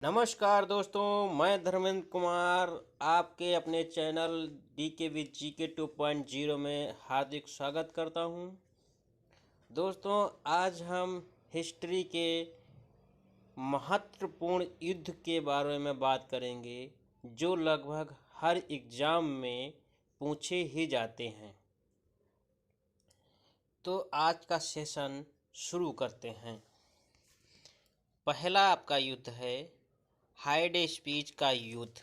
नमस्कार दोस्तों, मैं धर्मेंद्र कुमार आपके अपने चैनल DK विद GK 2.0 में हार्दिक स्वागत करता हूं। दोस्तों, आज हम हिस्ट्री के महत्वपूर्ण युद्ध के बारे में बात करेंगे जो लगभग हर एग्ज़ाम में पूछे ही जाते हैं। तो आज का सेशन शुरू करते हैं। पहला आपका युद्ध है हाइडेस्पीच का युद्ध।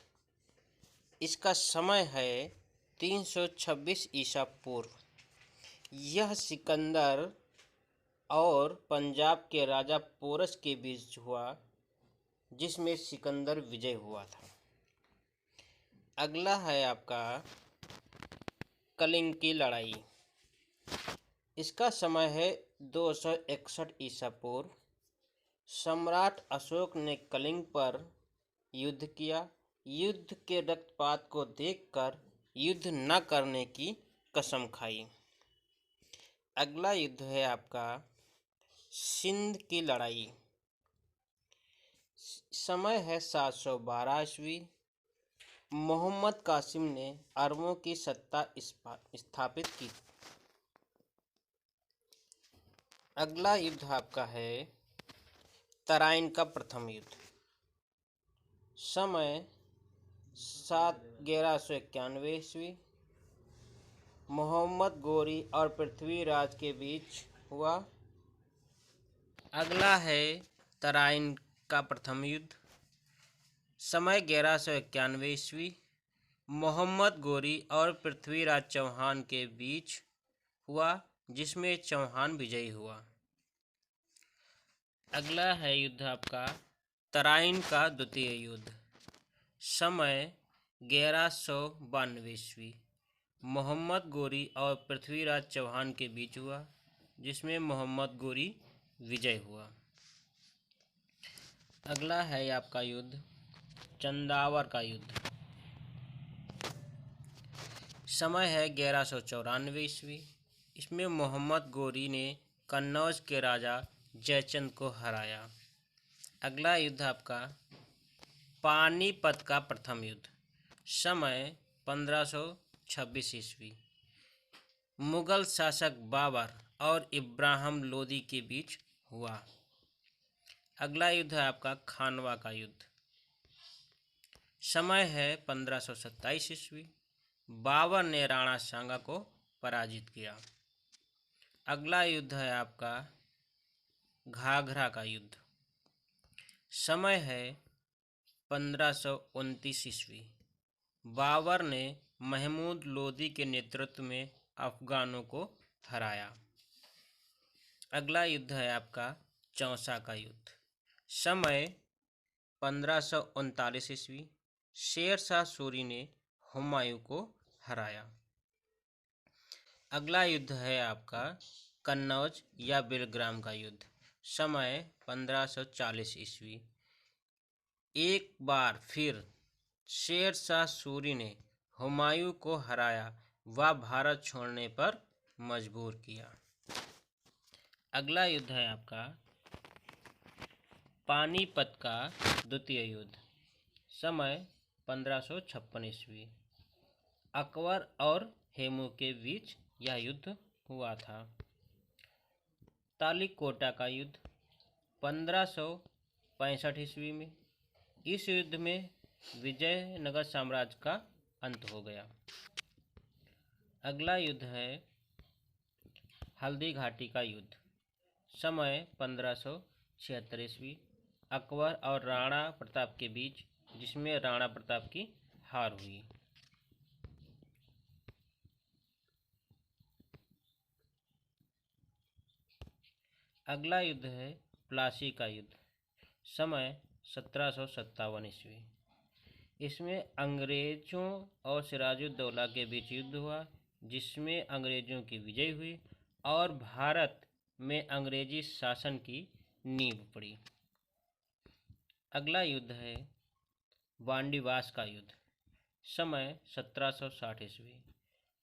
इसका समय है 326 ईसा पूर्व। यह सिकंदर और पंजाब के राजा पोरस के बीच हुआ, जिसमें सिकंदर विजय हुआ था। अगला है आपका कलिंग की लड़ाई। इसका समय है 261 ईसा पूर्व। सम्राट अशोक ने कलिंग पर युद्ध किया। युद्ध के रक्तपात को देखकर युद्ध न करने की कसम खाई। अगला युद्ध है आपका सिंध की लड़ाई। समय है 712 ईस्वी। मोहम्मद कासिम ने अरबों की सत्ता स्थापित की। अगला युद्ध आपका है तराइन का प्रथम युद्ध। समय 1191 ईस्वी। मोहम्मद गोरी और पृथ्वीराज के बीच हुआ। अगला है तराइन का प्रथम युद्ध। समय 1191 ईस्वी। मोहम्मद गोरी और पृथ्वीराज चौहान के बीच हुआ, जिसमें चौहान विजयी हुआ। अगला है युद्ध आपका तराइन का द्वितीय युद्ध। समय 1192 ईस्वी। मोहम्मद गोरी और पृथ्वीराज चौहान के बीच हुआ, जिसमें मोहम्मद गोरी विजय हुआ। अगला है आपका युद्ध चंदावर का युद्ध। समय है 1194 ईस्वी। इसमें मोहम्मद गोरी ने कन्नौज के राजा जयचंद को हराया। अगला युद्ध आपका पानीपत का प्रथम युद्ध। समय 1526 ईस्वी। मुगल शासक बाबर और इब्राहिम लोदी के बीच हुआ। अगला युद्ध है आपका खानवा का युद्ध। समय है 1527 ईस्वी। बाबर ने राणा सांगा को पराजित किया। अगला युद्ध है आपका घाघरा का युद्ध। समय है 1529 ईस्वी। बाबर ने महमूद लोदी के नेतृत्व में अफगानों को हराया। अगला युद्ध है आपका चौसा का युद्ध। समय 1539 ईस्वी। शेर शाह सूरी ने हुमायूं को हराया। अगला युद्ध है आपका कन्नौज या बिलग्राम का युद्ध। समय 1540 ईस्वी। एक बार फिर शेर शाह सूरी ने हुमायूं को हराया व भारत छोड़ने पर मजबूर किया। अगला युद्ध है आपका पानीपत का द्वितीय युद्ध। समय 1556 ईस्वी। अकबर और हेमू के बीच यह युद्ध हुआ था। तालिकोटा का युद्ध 1565 ईस्वी में। इस युद्ध में विजयनगर साम्राज्य का अंत हो गया। अगला युद्ध है हल्दी घाटी का युद्ध। समय 1576 ईस्वी। अकबर और राणा प्रताप के बीच, जिसमें राणा प्रताप की हार हुई। अगला युद्ध है प्लासी का युद्ध। समय 1757 ईस्वी। इसमें अंग्रेजों और सिराजुद्दौला के बीच युद्ध हुआ, जिसमें अंग्रेजों की विजय हुई और भारत में अंग्रेजी शासन की नींव पड़ी। अगला युद्ध है वांडीवास का युद्ध। समय 1760 ईस्वी।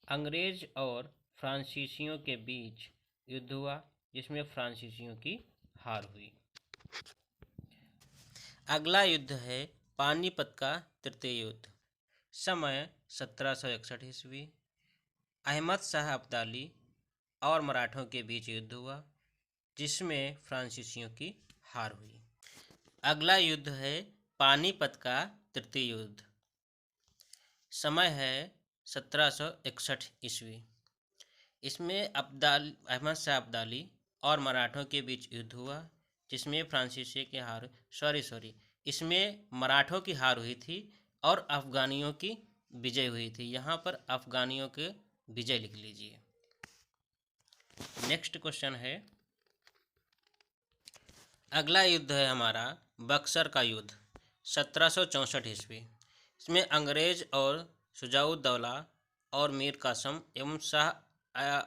अंग्रेज और फ्रांसीसियों के बीच युद्ध हुआ, जिसमें फ्रांसीसियों की हार हुई। अगला युद्ध है पानीपत का तृतीय युद्ध। समय 1761 ईस्वी। अहमद शाह अब्दाली और मराठों के बीच युद्ध हुआ, जिसमें फ्रांसीसियों की हार हुई। अगला युद्ध है पानीपत का तृतीय युद्ध। समय है 1761 ईस्वी। इसमें अहमद शाह अब्दाली और मराठों के बीच युद्ध हुआ, जिसमें फ्रांसीसी की हार इसमें मराठों की हार हुई थी और अफगानियों की विजय हुई थी। यहाँ पर अफगानियों के विजय लिख लीजिए। नेक्स्ट क्वेश्चन है, अगला युद्ध है हमारा बक्सर का युद्ध 1764 ईस्वी। इसमें अंग्रेज और शुजाउद्दौला और मीर कासम एवं शाह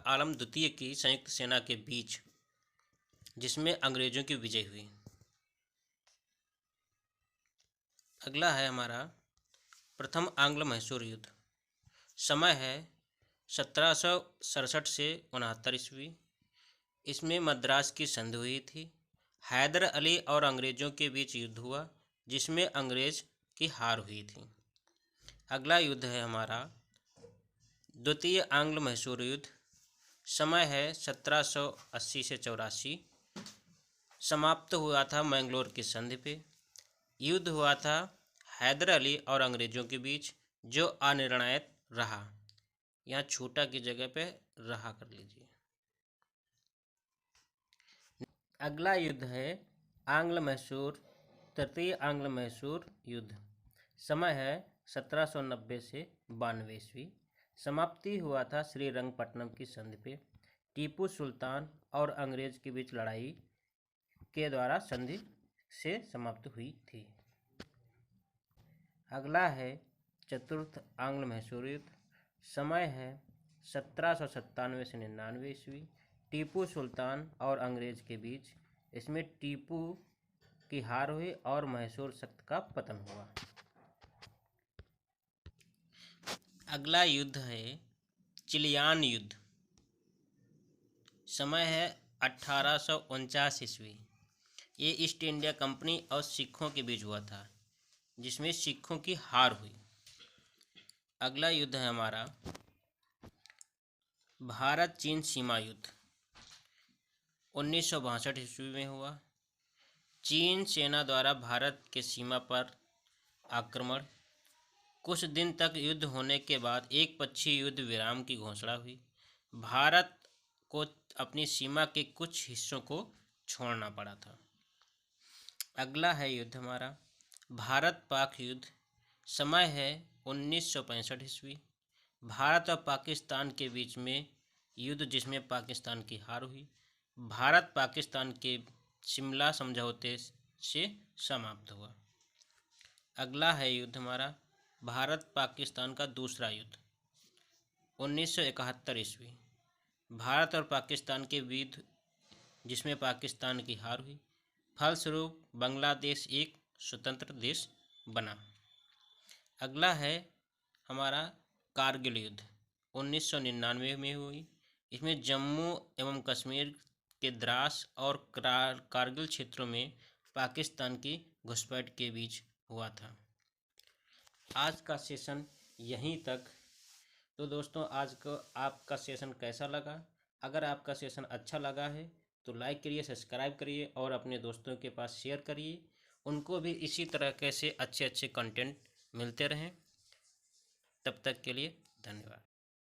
आलम द्वितीय की संयुक्त सेना के बीच, जिसमें अंग्रेजों की विजय हुई। अगला है हमारा प्रथम आंग्ल मैसूर युद्ध। समय है 1767 से 69 ईस्वी। इसमें मद्रास की संधि हुई थी। हैदर अली और अंग्रेज़ों के बीच युद्ध हुआ, जिसमें अंग्रेज की हार हुई थी। अगला युद्ध है हमारा द्वितीय आंग्ल मैसूर युद्ध। समय है 1780 से 84। समाप्त हुआ था मैंगलोर की संधि पे। युद्ध हुआ था हैदर अली और अंग्रेज़ों के बीच, जो अनिर्णायक रहा। यहाँ छोटा की जगह पे रहा कर लीजिए। अगला युद्ध है आंग्ल मैसूर तृतीय आंग्ल मैसूर युद्ध। समय है 1790 से 92 ईस्वी। समाप्ति हुआ था श्रीरंगपट्टनम की संधि पे। टीपू सुल्तान और अंग्रेज के बीच लड़ाई के द्वारा संधि से समाप्त हुई थी। अगला है चतुर्थ आंग्ल मैसूर युद्ध। समय है 1797 से 99 ईस्वी। टीपू सुल्तान और अंग्रेज के बीच। इसमें टीपू की हार हुई और मैसूर सख्त का पतन हुआ। अगला युद्ध है चिलियान युद्ध। समय है 1849 ईस्वी। ये ईस्ट इंडिया कंपनी और सिखों के बीच हुआ था, जिसमें सिखों की हार हुई। अगला युद्ध है हमारा भारत चीन सीमा युद्ध। 1962 ईस्वी में हुआ। चीन सेना द्वारा भारत के सीमा पर आक्रमण। कुछ दिन तक युद्ध होने के बाद एक पक्षीय युद्ध विराम की घोषणा हुई। भारत को अपनी सीमा के कुछ हिस्सों को छोड़ना पड़ा था। अगला है युद्ध हमारा भारत पाक युद्ध। समय है 1965 ईस्वी। भारत और पाकिस्तान के बीच में युद्ध, जिसमें पाकिस्तान की हार हुई। भारत पाकिस्तान के शिमला समझौते से समाप्त हुआ। अगला है युद्ध हमारा भारत पाकिस्तान का दूसरा युद्ध 1971 ईस्वी। भारत और पाकिस्तान के युद्ध, जिसमें पाकिस्तान की हार हुई। फलस्वरूप बांग्लादेश एक स्वतंत्र देश बना। अगला है हमारा कारगिल युद्ध 1999 में हुई। इसमें जम्मू एवं कश्मीर के द्रास और कारगिल क्षेत्रों में पाकिस्तान की घुसपैठ के बीच हुआ था। आज का सेशन यहीं तक। तो दोस्तों, आज का आपका सेशन कैसा लगा? अगर आपका सेशन अच्छा लगा है तो लाइक करिए, सब्सक्राइब करिए और अपने दोस्तों के पास शेयर करिए। उनको भी इसी तरह के से अच्छे अच्छे कंटेंट मिलते रहें। तब तक के लिए धन्यवाद।